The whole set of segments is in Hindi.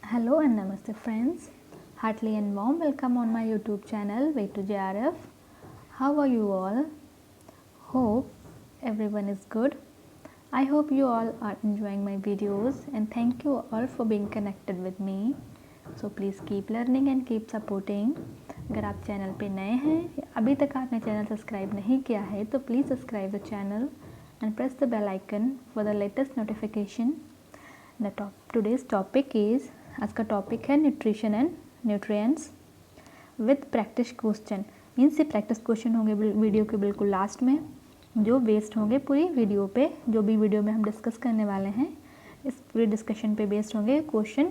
Hello and namaste friends. Heartily and warm welcome on my YouTube channel Way to JRF. How are you all? Hope everyone is good. I hope you all are enjoying my videos and thank you all for being connected with me. So please keep learning and keep supporting. अगर आप चैनल पे नए हैं या अभी तक आपने चैनल सब्सक्राइब नहीं किया है तो please subscribe the channel and press the bell icon for the latest notification. Today's topic is, आज का टॉपिक है nutrition and nutrients with practice question. Means ये प्रैक्टिस क्वेश्चन होंगे वीडियो के बिल्कुल लास्ट में, जो बेस्ड होंगे पूरी वीडियो पे। जो भी वीडियो में हम डिस्कस करने वाले हैं इस पूरी डिस्कशन पे बेस्ड होंगे क्वेश्चन।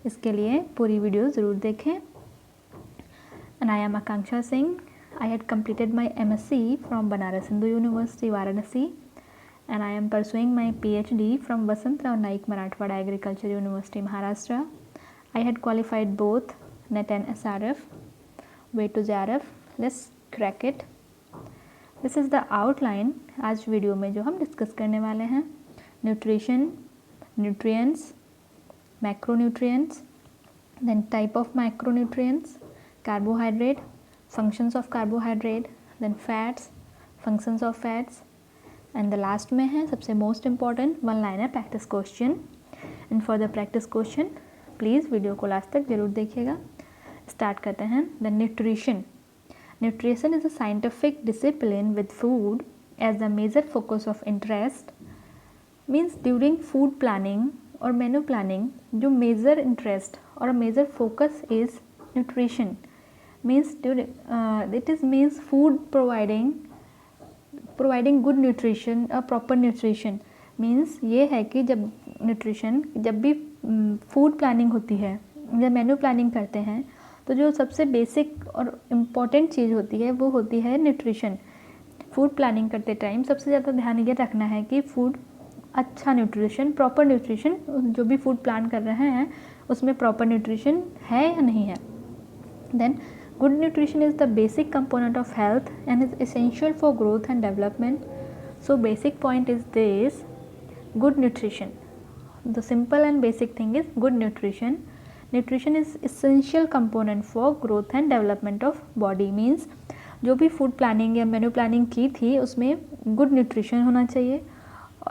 इसके लिए पूरी वीडियो ज़रूर देखें। And I am Akanksha Singh. I had completed my MSc from Banaras Hindu University, Varanasi, and I am pursuing my PhD from Vasantrao Naik Marathwada Agriculture University, Maharashtra. I had qualified both NET and SRF. Way to JRF. Let's crack it. This is the outline आज वीडियो में जो हम डिस्कस करने वाले हैं। Nutrition, nutrients, macronutrients, then type of macronutrients, carbohydrate, functions of carbohydrate, then fats, functions of fats, and the last में है सबसे most important one liner practice question. And for the practice question please video को लास्ट तक जरूर देखिएगा। स्टार्ट करते हैं। The nutrition. Nutrition is a scientific discipline with food as the major focus of interest. Means during food planning और मेनू प्लानिंग जो मेजर इंटरेस्ट और major focus is nutrition. Means it is means food providing good nutrition और प्रॉपर न्यूट्रिशन। मीन्स ये है कि जब भी फूड प्लानिंग होती है, जब मेनू प्लानिंग करते हैं, तो जो सबसे बेसिक और इम्पॉर्टेंट चीज़ होती है वो होती है न्यूट्रिशन। फूड प्लानिंग करते टाइम सबसे ज़्यादा ध्यान ये रखना है कि फूड अच्छा न्यूट्रिशन, प्रॉपर न्यूट्रिशन, जो भी फूड प्लान कर रहे हैं उसमें प्रॉपर न्यूट्रिशन है या नहीं है। Then good nutrition is the basic component of health and is essential for growth and development. So basic point is this: good nutrition. The simple and basic thing is good nutrition. Nutrition is essential component for growth and development of body. Means जो भी फूड प्लानिंग या मेनू प्लानिंग की थी उसमें गुड न्यूट्रिशन होना चाहिए।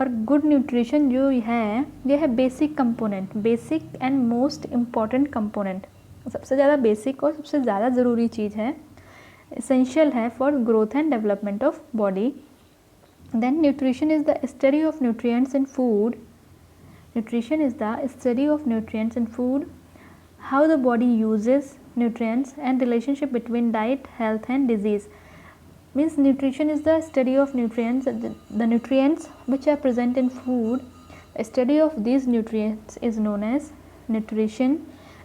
और गुड न्यूट्रिशन जो है ये है basic component, basic and most important component, सबसे ज़्यादा बेसिक और सबसे ज़्यादा ज़रूरी चीज़ है, एसेंशियल है for growth and development of body. Then nutrition is the study of nutrients in food. Nutrition is the study of nutrients in food, how the body uses nutrients and relationship between diet, health and disease. Means nutrition is the study of nutrients, the nutrients which are present in food. Study of these nutrients is known as nutrition.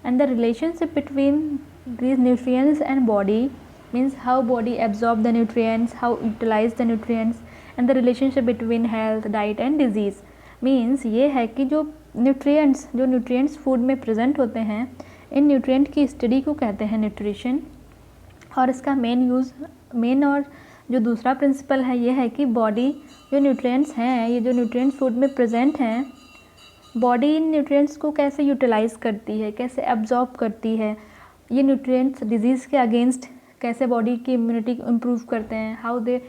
And the relationship between these nutrients and body means how body absorb the nutrients, how utilize the nutrients, and the relationship between health, diet and disease. Means ये है कि जो nutrients food में present होते हैं, इन nutrient की study को कहते हैं nutrition। और इसका main और जो दूसरा principle है ये है कि body जो nutrients हैं, ये जो nutrients food में present हैं, बॉडी इन न्यूट्रिएंट्स को कैसे यूटिलाइज़ करती है, कैसे एब्जॉर्ब करती है, ये न्यूट्रिएंट्स डिजीज़ के अगेंस्ट कैसे बॉडी की इम्यूनिटी इम्प्रूव करते हैं, how they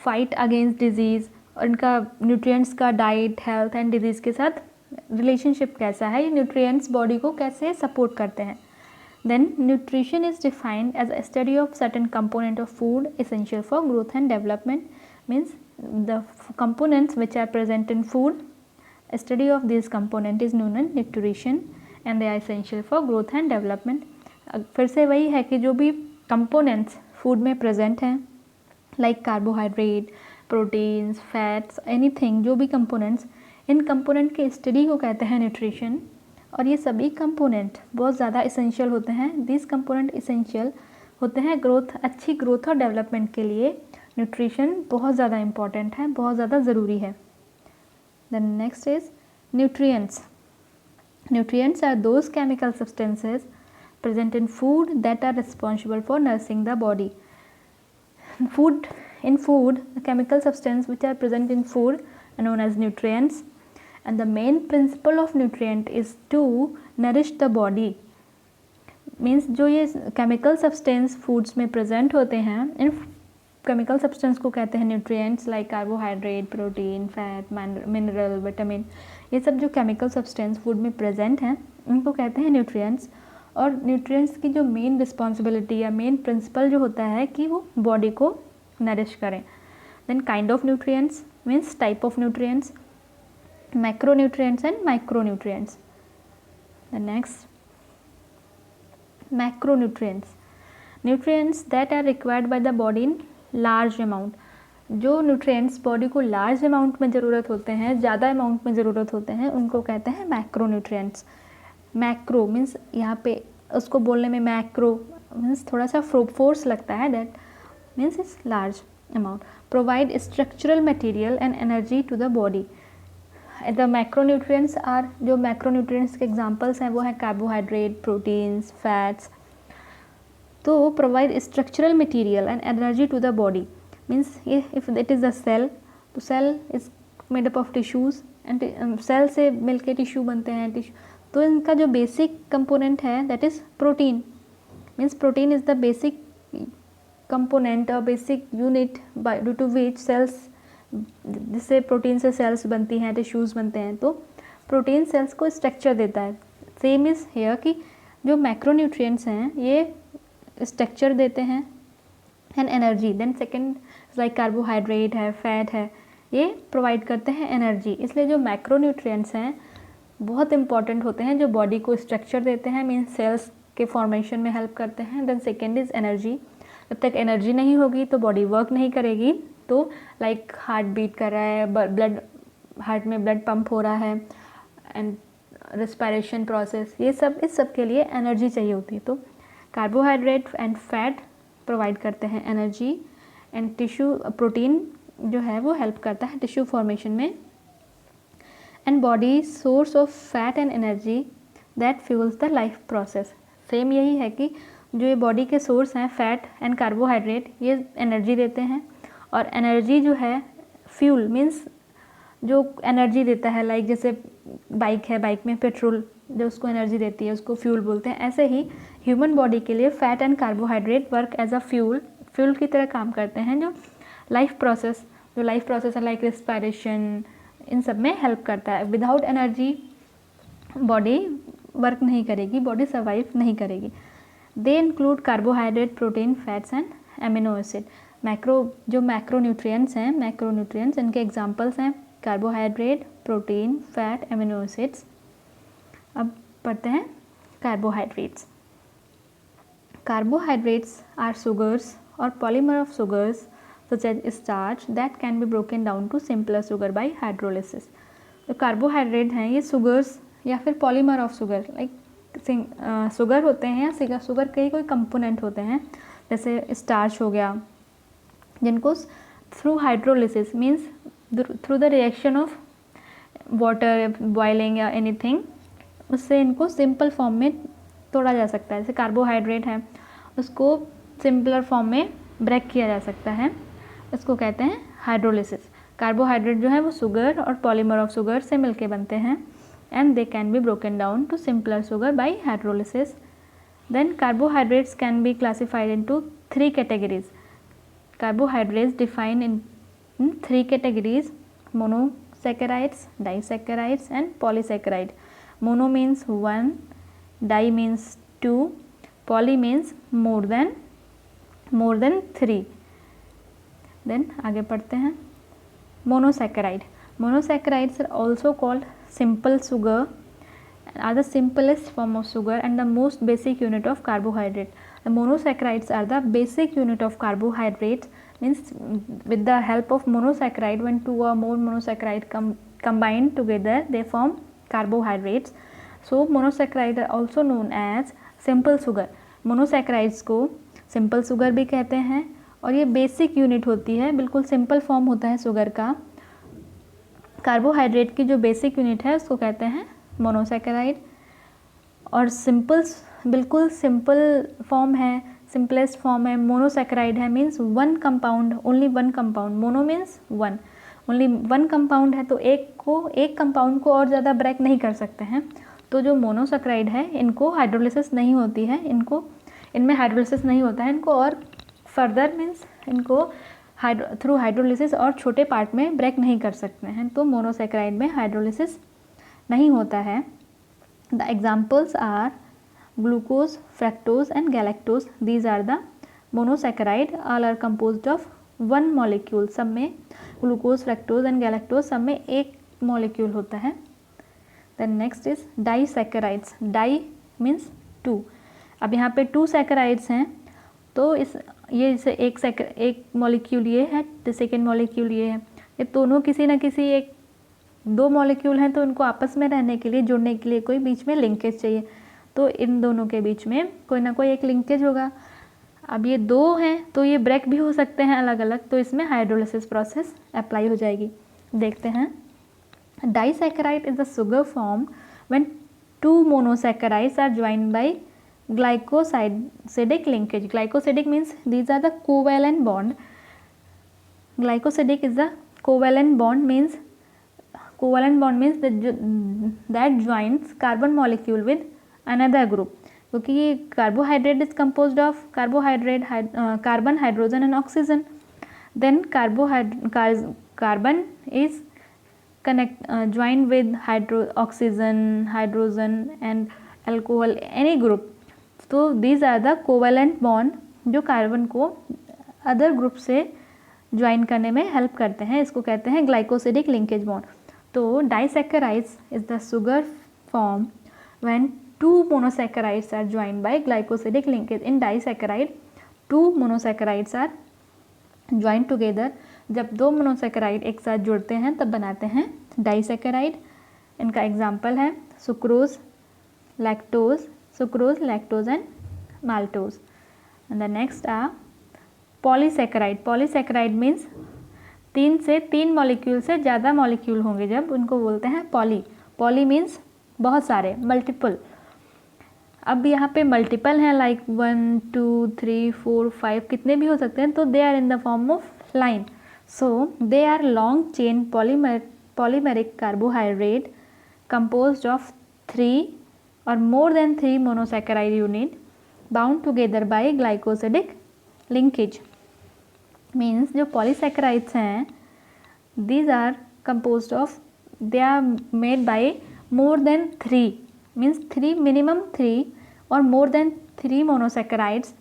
fight against disease, और इनका न्यूट्रिएंट्स का डाइट, हेल्थ एंड डिजीज़ के साथ रिलेशनशिप कैसा है, ये न्यूट्रिएंट्स बॉडी को कैसे सपोर्ट करते हैं। Then nutrition is defined as a study of certain component of food essential for growth and development. Means the components which are present in food, A study of this component is known as nutrition and they are essential for growth and development. फिर से वही है कि जो भी components फूड में present हैं, like carbohydrate, proteins, fats, anything, जो भी components, इन component के study को कहते हैं nutrition। और ये सभी component बहुत ज़्यादा essential होते हैं। These component essential होते हैं अच्छी growth और development के लिए। nutrition बहुत ज़्यादा important है, बहुत ज़्यादा ज़रूरी है। Then next is nutrients. Nutrients are those chemical substances present in food that are responsible for nourishing the body. In food, the chemical substances which are present in food are known as nutrients, and the main principle of nutrient is to nourish the body. Means जो ये केमिकल सब्सटेंस फूड्स में प्रेजेंट होते हैं, इन केमिकल सब्सटेंस को कहते हैं nutrients, like carbohydrate, protein, fat, mineral, vitamin. ये सब जो केमिकल सब्सटेंस फूड में प्रेजेंट हैं उनको कहते हैं न्यूट्रिएंट्स। और न्यूट्रिएंट्स की जो मेन रिस्पॉन्सिबिलिटी या मेन प्रिंसिपल जो होता है कि वो बॉडी को नरिश करें। Then kind of nutrients means type of nutrients, macronutrients and micronutrients. The next macronutrients, nutrients that are required by the body in large amount. जो न्यूट्रिएंट्स बॉडी को लार्ज अमाउंट में ज़रूरत होते हैं, ज़्यादा अमाउंट में ज़रूरत होते हैं, उनको कहते हैं मैक्रोन्यूट्रिएंट्स। मैक्रो मीन्स यहाँ पे उसको बोलने में मैक्रो मीन्स थोड़ा सा फोर्स लगता है, that means it's large amount. Provide structural material and energy to the body. The macronutrients are, जो मैक्रोन्यूट्रिएंट्स के एग्जांपल्स हैं वो हैं कार्बोहाइड्रेट, प्रोटीन्स, फैट्स। तो provide structural material and energy to the body means if it is a cell, तो cell is made up of tissues and cell से मिलके टिश्यू बनते हैं। टिश्यू तो इनका जो बेसिक कंपोनेंट है that is protein. Means protein is the basic component और basic unit by due to which cells, जिससे प्रोटीन से सेल्स बनती हैं, टिश्यूज़ बनते हैं। तो प्रोटीन सेल्स को स्ट्रक्चर देता है। सेम इज़ हेयर कि जो मैक्रोन्यूट्रिएंट्स हैं ये स्ट्रक्चर देते हैं and energy. Then second like carbohydrate है, फैट है, ये प्रोवाइड करते हैं एनर्जी। इसलिए जो मैक्रोन्यूट्रिएंट्स हैं बहुत इंपॉर्टेंट होते हैं, जो बॉडी को स्ट्रक्चर देते हैं, मीन्स सेल्स के फॉर्मेशन में हेल्प करते हैं। Then second is energy. जब तक एनर्जी नहीं होगी तो बॉडी वर्क नहीं करेगी। तो लाइक हार्ट बीट कर रहा है, ब्लड, हार्ट में ब्लड पंप हो रहा है एंड रेस्पिरेशन प्रोसेस, ये सब, इस सब के लिए एनर्जी चाहिए होती है। तो कार्बोहाइड्रेट एंड फैट प्रोवाइड करते हैं एनर्जी एंड टिश्यू, प्रोटीन जो है वो हेल्प करता है टिश्यू फॉर्मेशन में। And body source of fat and energy that fuels the life process. Same यही है कि जो ये बॉडी के सोर्स हैं फैट एंड कार्बोहाइड्रेट, ये एनर्जी देते हैं। और एनर्जी जो है फ्यूल मीन्स जो एनर्जी देता है, लाइक जैसे बाइक है, बाइक में पेट्रोल जो उसको एनर्जी देती है उसको फ्यूल बोलते हैं। ऐसे ही ह्यूमन बॉडी के लिए fat and carbohydrate work as a fuel की तरह काम करते हैं, जो लाइफ प्रोसेस है लाइक रेस्पिरेशन, इन सब में हेल्प करता है। विदाउट एनर्जी बॉडी वर्क नहीं करेगी, बॉडी सर्वाइव नहीं करेगी। They include carbohydrate, protein, fats and amino acid. जो मैक्रोन्यूट्रिएंट्स हैं, मैक्रोन्यूट्रिएंट्स इनके एग्जांपल्स हैं carbohydrate, protein, fat, amino acids. अब पढ़ते हैं कार्बोहाइड्रेट्स। कार्बोहाइड्रेट्स आर शुगर्स और polymer of sugars such as starch that can be broken down to simpler sugar by hydrolysis। तो कार्बोहाइड्रेट हैं ये शुगर्स या फिर polymer of sugar, like sugar होते हैं या शुगर के कोई कंपोनेंट होते हैं, जैसे स्टार्च हो गया, जिनको through hydrolysis means through the reaction of water, boiling या एनीथिंग, उससे इनको सिंपल फॉर्म में तोड़ा जा सकता है। जैसे कार्बोहाइड्रेट है उसको सिंपलर फॉर्म में ब्रेक किया जा सकता है, इसको कहते हैं हाइड्रोलिसिस। कार्बोहाइड्रेट जो है वो शुगर और पॉलीमर ऑफ शुगर से मिलके बनते हैं and they can be broken down to simpler sugar by hydrolysis. Then carbohydrates can be classified into 3 categories. Carbohydrates defined in 3 categories: monosaccharides, disaccharides and polysaccharide. Mono means 1, di means 2, poly means more than 3. Then आगे पढ़ते हैं monosaccharide. Monosaccharides are also called simple sugar, are the simplest form of sugar and the most basic unit of carbohydrate. The monosaccharides are the basic unit of carbohydrates, means with the help of monosaccharide, when 2 or more monosaccharide combined together they form carbohydrates. So monosaccharide are also known as simple sugar. monosaccharides को simple sugar भी कहते हैं और ये बेसिक यूनिट होती है, बिल्कुल सिंपल फॉर्म होता है शुगर का। कार्बोहाइड्रेट की जो बेसिक यूनिट है उसको कहते हैं मोनोसैकेराइड। और बिल्कुल सिंपल फॉर्म है, सिंपलेस्ट फॉर्म है, मोनोसैकेराइड है, means 1 compound, only 1 compound. Mono means 1, only one compound है तो एक कंपाउंड को और ज़्यादा ब्रेक नहीं कर सकते हैं। तो जो मोनोसैकेराइड है इनको हाइड्रोलिसिस नहीं होती है, इनमें हाइड्रोलिसिस नहीं होता है, इनको और फर्दर मीन्स इनको थ्रू हाइड्रोलिसिस और छोटे पार्ट में ब्रेक नहीं कर सकते हैं। तो मोनोसैकेराइड में हाइड्रोलिसिस नहीं होता है। The examples are glucose, fructose and galactose, these are the monosaccharide, all are composed of one molecule. सब में ग्लूकोज, फ्रक्टोज एंड गैलेक्टोज सब में एक मॉलिक्यूल होता है। Then next is disaccharides, di means two. अब यहाँ पे 2 सैकेराइड्स हैं तो ये जैसे एक मॉलिक्यूल ये है, तो सेकेंड मॉलिक्यूल ये है, ये दोनों किसी न किसी 2 मॉलिक्यूल हैं तो इनको आपस में रहने के लिए, जुड़ने के लिए कोई बीच में लिंकेज चाहिए। तो इन दोनों के बीच में कोई ना कोई एक लिंकेज होगा। अब ये 2 हैं तो ये ब्रेक भी हो सकते हैं अलग अलग, तो इसमें हाइड्रोलिसिस प्रोसेस अप्लाई हो जाएगी। देखते हैं। Disaccharide is the sugar form when 2 monosaccharides are joined by glycosidic linkage. Glycosidic means these are the covalent bond. Glycosidic is the covalent bond means that joins carbon molecule with another group. क्योंकि ये carbohydrate is composed of carbohydrate, carbon, hydrogen and oxygen. Then carbon is joined with oxygen, hydrogen and alcohol, any group. तो these are the covalent bond जो कार्बन को अदर ग्रुप से ज्वाइन करने में हेल्प करते हैं, इसको कहते हैं ग्लाइकोसिडिक लिंकेज बॉन्ड। तो disaccharides is the sugar form when 2 monosaccharides are joined by glycosidic linkage. In disaccharide 2 monosaccharides are joined together. जब 2 मोनोसैकेराइड एक साथ जुड़ते हैं तब बनाते हैं डाइसैकेराइड। इनका एग्जाम्पल है sucrose, lactose and maltose. And the next are polysaccharide. Polysaccharide means 3 molecule से ज़्यादा मॉलिक्यूल होंगे जब, उनको बोलते हैं पॉली मीन्स बहुत सारे, मल्टीपल। अब यहाँ पे मल्टीपल हैं लाइक 1 2 3 4 5 कितने भी हो सकते हैं, तो they are in the form of line. So they are long chain polymeric carbohydrate composed of 3 or more than 3 monosaccharide unit bound together by glycosidic linkage. Means जो polysaccharides हैं these are composed of, they are made by more than 3 means 3 minimum 3 or more than 3 monosaccharides.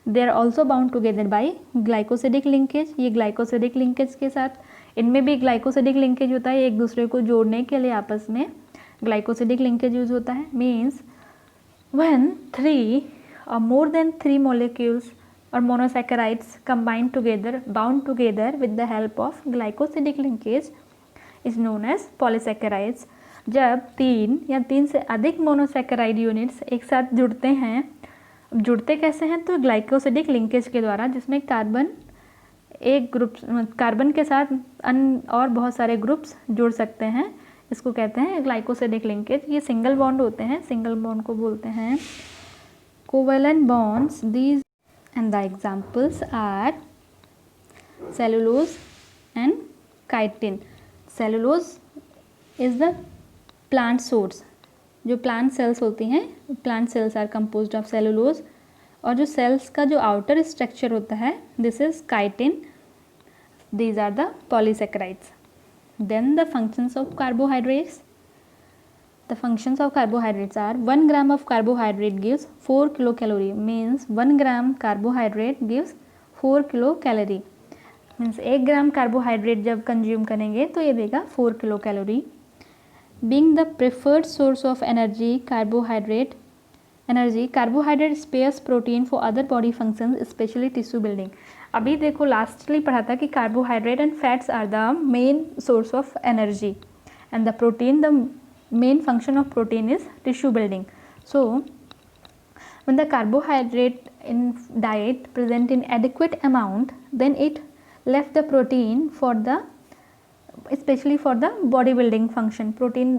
They are also bound together by glycosidic linkage. ये glycosidic linkage के साथ, इनमें भी glycosidic linkage होता है, एक दूसरे को जोड़ने के लिए आपस में glycosidic linkage यूज होता है। Means when 3 or more than 3 molecules or monosaccharides combine together, bound together with the help of glycosidic linkage is known as polysaccharides. जब 3 या 3 से अधिक monosaccharide units एक साथ जुड़ते हैं, जुड़ते कैसे हैं, तो ग्लाइकोसिडिक लिंकेज के द्वारा, जिसमें कार्बन के साथ और बहुत सारे ग्रुप्स जुड़ सकते हैं, इसको कहते हैं ग्लाइकोसिडिक लिंकेज। ये सिंगल बॉन्ड होते हैं, सिंगल बॉन्ड को बोलते हैं covalent bonds. These and the examples are cellulose and chitin. Cellulose is the plant source, जो प्लांट सेल्स होती हैं, plant cells are composed of cellulose, और जो सेल्स का जो आउटर स्ट्रक्चर होता है this is chitin. These are the polysaccharides. Then the functions of carbohydrates. The functions of carbohydrates are 1 gram of carbohydrate gives 4 kilocalorie, means 1 gram carbohydrate gives 4 kilocalorie, means 1 gram carbohydrate जब कंज्यूम करेंगे तो ये देगा 4 kilocalorie. Being the preferred source of energy, carbohydrate spares protein for other body functions, especially tissue building. अभी देखो लास्टली पढ़ा था कि carbohydrate and fats are the main source of energy and the protein, the main function of protein is tissue building. So when the carbohydrate in diet present in adequate amount, then it left the protein for the, especially for the body building function. Protein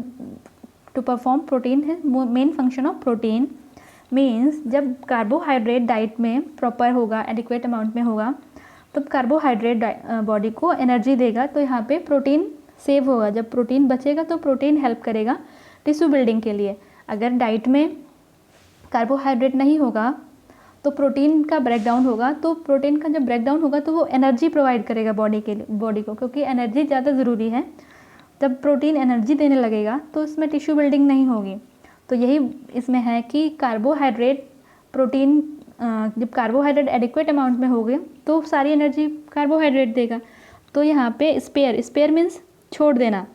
to perform protein is main function of protein. means जब कार्बोहाइड्रेट डाइट में प्रॉपर होगा, एडिक्वेट अमाउंट में होगा, तो कार्बोहाइड्रेट बॉडी को एनर्जी देगा, तो यहाँ पे प्रोटीन सेव होगा। जब प्रोटीन बचेगा तो प्रोटीन हेल्प करेगा टिश्यू बिल्डिंग के लिए। अगर डाइट में कार्बोहाइड्रेट नहीं होगा तो प्रोटीन का ब्रेकडाउन होगा, तो प्रोटीन का जब ब्रेकडाउन होगा तो वो एनर्जी प्रोवाइड करेगा बॉडी को, क्योंकि एनर्जी ज़्यादा ज़रूरी है। जब प्रोटीन एनर्जी देने लगेगा तो इसमें टिश्यू बिल्डिंग नहीं होगी। तो यही इसमें है कि कार्बोहाइड्रेट प्रोटीन, जब कार्बोहाइड्रेट एडिक्वेट अमाउंट में हो गए तो सारी एनर्जी कार्बोहाइड्रेट देगा। तो यहाँ पे स्पेयर मीन्स छोड़ देना।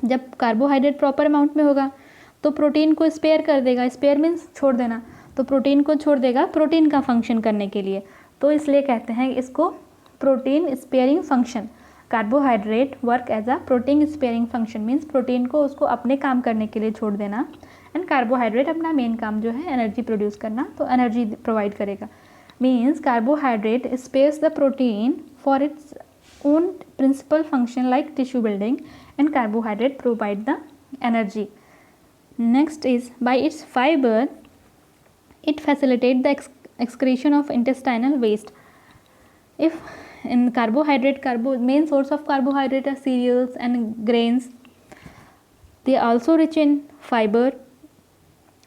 जब कार्बोहाइड्रेट प्रॉपर अमाउंट में होगा तो प्रोटीन को स्पेयर कर देगा। स्पेयर मीन्स छोड़ देना, तो प्रोटीन को छोड़ देगा प्रोटीन का फंक्शन करने के लिए। तो इसलिए कहते हैं इसको protein sparing function. Carbohydrate work as a protein sparing function, means protein को उसको अपने काम करने के लिए छोड़ देना, एंड कार्बोहाइड्रेट अपना मेन काम जो है एनर्जी प्रोड्यूस करना, तो एनर्जी प्रोवाइड करेगा। Means carbohydrate spares the protein for its own principal function like tissue building, and carbohydrate provide the energy. Next is by its fiber it facilitate the excretion of intestinal waste. If in carbohydrate, main source of carbohydrate are cereals and grains, they also rich in fiber.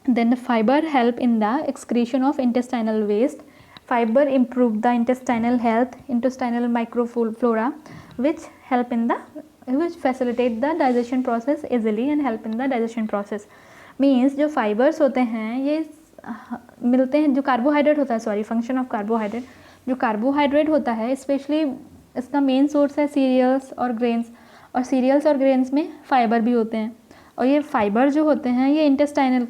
Then the fiber help in the excretion of intestinal waste. Fiber improve the intestinal health, intestinal microflora, which facilitate the digestion process easily and help in the digestion process. Means जो fibers होते हैं ये मिलते हैं, जो कार्बोहाइड्रेट होता है, फंक्शन ऑफ कार्बोहाइड्रेट, जो कार्बोहाइड्रेट होता है स्पेशली इसका मेन सोर्स है सीरियल्स और ग्रेन्स, और सीरियल्स और ग्रेन्स में फाइबर भी होते हैं। और ये फाइबर जो होते हैं ये इंटेस्टाइनल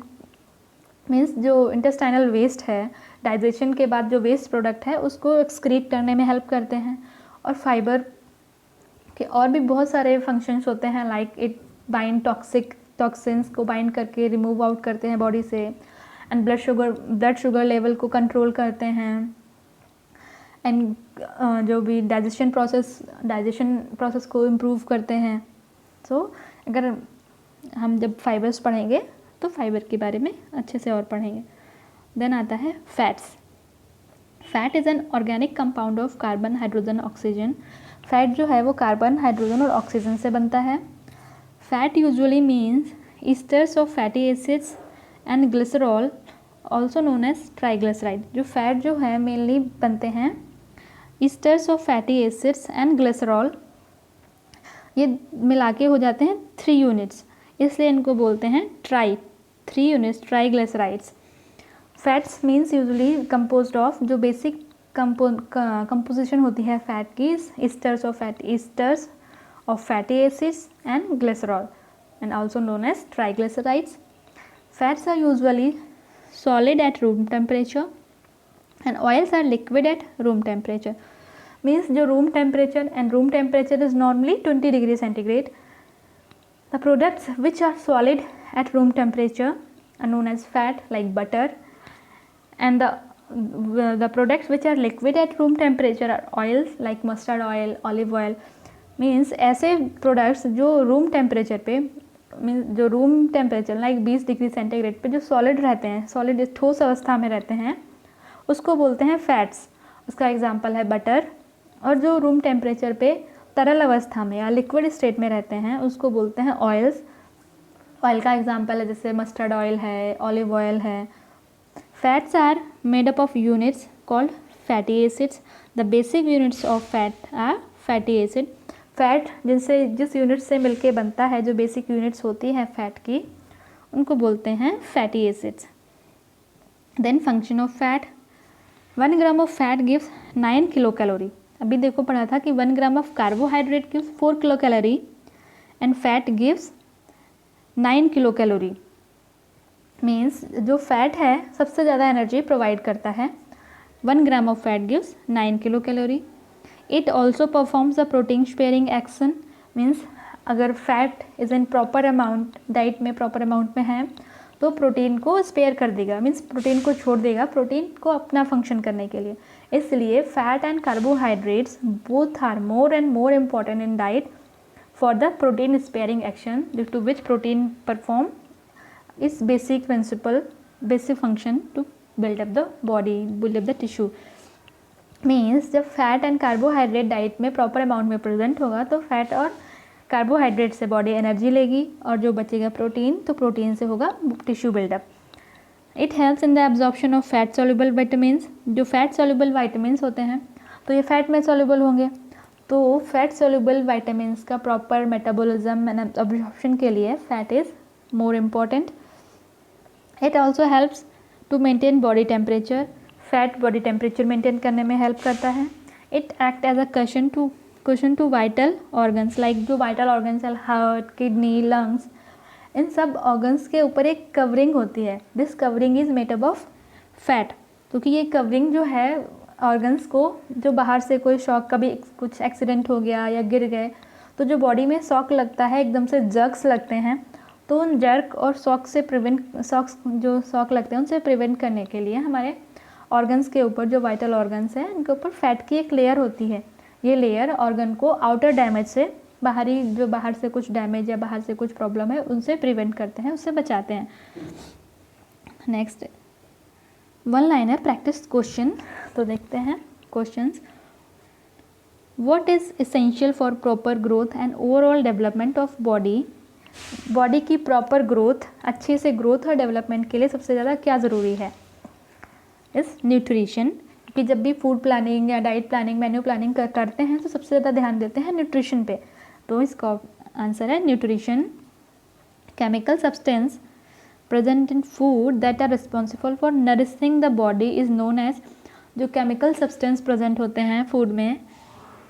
मीन्स जो इंटेस्टाइनल वेस्ट है, डाइजेशन के बाद जो वेस्ट प्रोडक्ट है उसको एक्सक्रीट करने में हेल्प करते हैं। और फाइबर के और भी बहुत सारे फंक्शंस होते हैं, लाइक इट बाइंड टॉक्सिन्स को बाइंड करके रिमूव आउट करते हैं बॉडी से, एंड ब्लड शुगर लेवल को कंट्रोल करते हैं, एंड जो भी डाइजेशन प्रोसेस को इम्प्रूव करते हैं। सो अगर हम जब फाइबर्स पढ़ेंगे तो फाइबर के बारे में अच्छे से और पढ़ेंगे। देन आता है fats. Fat is an organic compound of carbon, hydrogen, oxygen. Fat जो है वो कार्बन, हाइड्रोजन और ऑक्सीजन से बनता है। Fat usually means esters of fatty acids and glycerol, also known as triglyceride. जो फैट जो है मेनली बनते हैं esters of fatty acids and glycerol, ये मिला के हो जाते हैं 3 यूनिट्स, इसलिए इनको बोलते हैं 3 units, triglycerides. Fats means usually composed of, जो बेसिक कंपोजिशन होती है फैट की, esters of fatty acids and glycerol, and also known as triglycerides. Fats are usually solid at room temperature and oils are liquid at room temperature. Means जो room temperature, and room temperature is normally 20 degree centigrade. The products which are solid at room temperature are known as fat, like butter, and the products which are liquid at room temperature are oils like mustard oil, olive oil. Means ऐसे products जो room temperature पे, जो room temperature like 20 degree centigrade पे जो सॉलिड रहते हैं, सॉलिड ठोस अवस्था में रहते हैं, उसको बोलते हैं फैट्स। उसका एग्जांपल है बटर। और जो रूम टेम्परेचर पे तरल अवस्था में या लिक्विड स्टेट में रहते हैं उसको बोलते हैं ऑयल्स। ऑयल का एग्जांपल है जैसे मस्टर्ड ऑयल है, ऑलिव ऑयल है। Fats are made up of units called fatty acids. The basic units of fat are fatty acid. Fat जिस यूनिट से मिलके बनता है, जो बेसिक यूनिट्स होती हैं फैट की, उनको बोलते हैं fatty acids. Then function of fat. 1 gram of fat gives 9 kilo calorie. अभी देखो पढ़ा था कि 1 gram of carbohydrate gives 4 kilo calorie and fat gives 9 kilo calorie. Means जो फैट है सबसे ज़्यादा एनर्जी प्रोवाइड करता है। 1 gram of fat gives 9 kilo calorie. It also performs the protein sparing action. Means अगर fat is in proper amount, diet में प्रॉपर अमाउंट में है तो प्रोटीन को स्पेयर कर देगा, मीन्स प्रोटीन को छोड़ देगा प्रोटीन को अपना फंक्शन करने के लिए। इसलिए fat and carbohydrates both are more and more important in diet for the protein sparing action, due to which protein perform इस basic function to build up the body, build up the tissue. Means जब फैट एंड कार्बोहाइड्रेट डाइट में प्रॉपर अमाउंट में प्रेजेंट होगा तो फैट और कार्बोहाइड्रेट से बॉडी एनर्जी लेगी, और जो बचेगा प्रोटीन, तो प्रोटीन से होगा tissue buildup. It helps in the absorption of fat soluble vitamins. जो फैट सॉल्युबल विटामिन्स होते हैं तो ये फैट में सॉल्युबल होंगे, तो फैट सॉल्युबल विटामिन्स का प्रॉपर मेटाबॉलिज्म एंड एब्जॉर्प्शन के लिए fat is more important. It also helps to maintain body temperature. Fat body temperature maintain करने में हेल्प करता है। It act as a question to vital organs, like जो वाइटल ऑर्गन्स है हार्ट, किडनी, लंग्स, इन सब ऑर्गन्स के ऊपर एक कवरिंग होती है। This covering is made up of fat, क्योंकि ये कवरिंग जो है ऑर्गन्स को, जो बाहर से कोई शॉक, कभी कुछ एक्सीडेंट हो गया या गिर गए तो जो बॉडी में शॉक लगता है, एकदम से जर्क्स लगते हैं, तो उन जर्क और शॉक से जो शॉक लगते हैं उनसे प्रिवेंट करने के लिए हमारे ऑर्गन्स के ऊपर, जो वाइटल ऑर्गन्स हैं उनके ऊपर फैट की एक लेयर होती है। ये लेयर ऑर्गन को आउटर डैमेज से, बाहर से कुछ डैमेज या बाहर से कुछ प्रॉब्लम है उनसे प्रिवेंट करते हैं, उससे बचाते हैं। Next one liner practice question, तो देखते हैं questions. What is essential for proper growth and overall development of body. Body की प्रॉपर ग्रोथ, अच्छे से ग्रोथ और डेवलपमेंट के लिए सबसे ज़्यादा क्या ज़रूरी है? इस न्यूट्रिशन, कि जब भी फूड प्लानिंग या डाइट प्लानिंग, मेन्यू प्लानिंग करते हैं तो सबसे ज़्यादा ध्यान देते हैं न्यूट्रिशन पे, तो इसका आंसर है nutrition. Chemical substance present in food that are responsible for nourishing the body is known as. जो केमिकल सब्सटेंस प्रेजेंट होते हैं फूड में,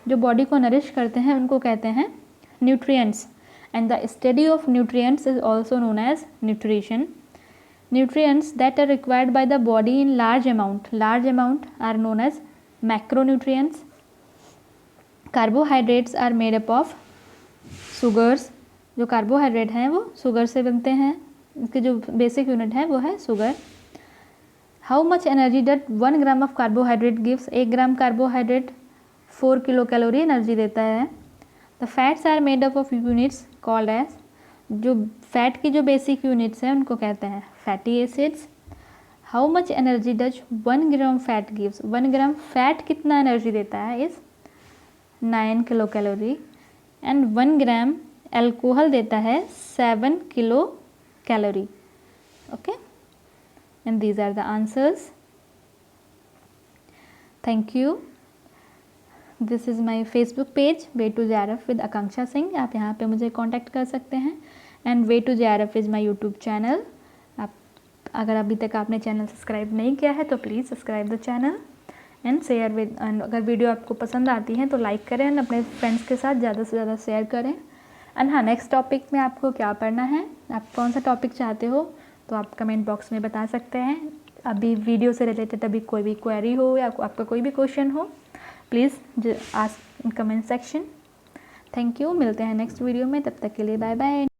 जो बॉडी को नरिश करते हैं, उनको कहते हैं nutrients, and the study of nutrients is also known as nutrition. Nutrients that are required by the body in large amount are known as macronutrients. Carbohydrates are made up of sugars. जो कार्बोहाइड्रेट हैं वो शुगर से बनते हैं, इसके जो बेसिक यूनिट है वो है sugar. How much energy that 1 gram of carbohydrate gives. 1 gram carbohydrate 4 kilo calorie energy देता है। The fats are made up of units called as. जो फैट की जो बेसिक यूनिट्स हैं उनको कहते हैं fatty acids. How much energy does 1 gram fat gives. 1 gram fat कितना एनर्जी देता है? Is 9 kilo calorie. And 1 gram alcohol देता है 7 kilo calorie. Okay, and these are the answers. Thank you. This is my Facebook page way to JRF with Akanksha Singh. आप यहाँ पे मुझे कांटेक्ट कर सकते हैं। And way to JRF is my YouTube channel. आप अगर अभी तक आपने चैनल सब्सक्राइब नहीं किया है तो please subscribe the channel and share with. अगर वीडियो आपको पसंद आती है तो लाइक करें एंड अपने फ्रेंड्स के साथ ज़्यादा से ज़्यादा शेयर करें। एंड हाँ, नेक्स्ट टॉपिक में आपको क्या पढ़ना है, आप कौन सा टॉपिक चाहते हो तो आप कमेंट बॉक्स में बता सकते हैं। अभी वीडियो से रिलेटेड अभी कोई भी क्वेरी हो या आपका कोई भी क्वेश्चन हो, please ask in comment section. Thank you. मिलते हैं नेक्स्ट वीडियो में, तब तक के लिए बाय बाय।